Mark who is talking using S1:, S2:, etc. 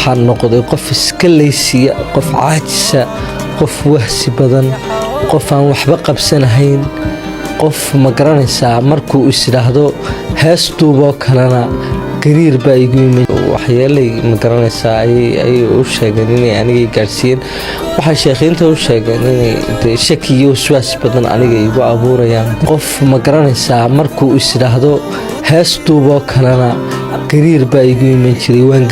S1: waxaan noqday qof iska leysiya, qof caajisa, qof wahsi badan, qof aan waxba qabsanahayn, qof ma garanaysaa markuu is yiraahdo heestuuboo kalena gariir baa igu yimid. waxyeelay ma garanaysaa ay u sheegeen inay aniga gaarsiiyeen. waxay sheekhiinta u sheegeen inay shaki iyo waswaas badan aniga igu abuurayaan. qof ma garanaysaa markuu is yiraahdo heestuuboo kalena gariir baa igu iman jiray.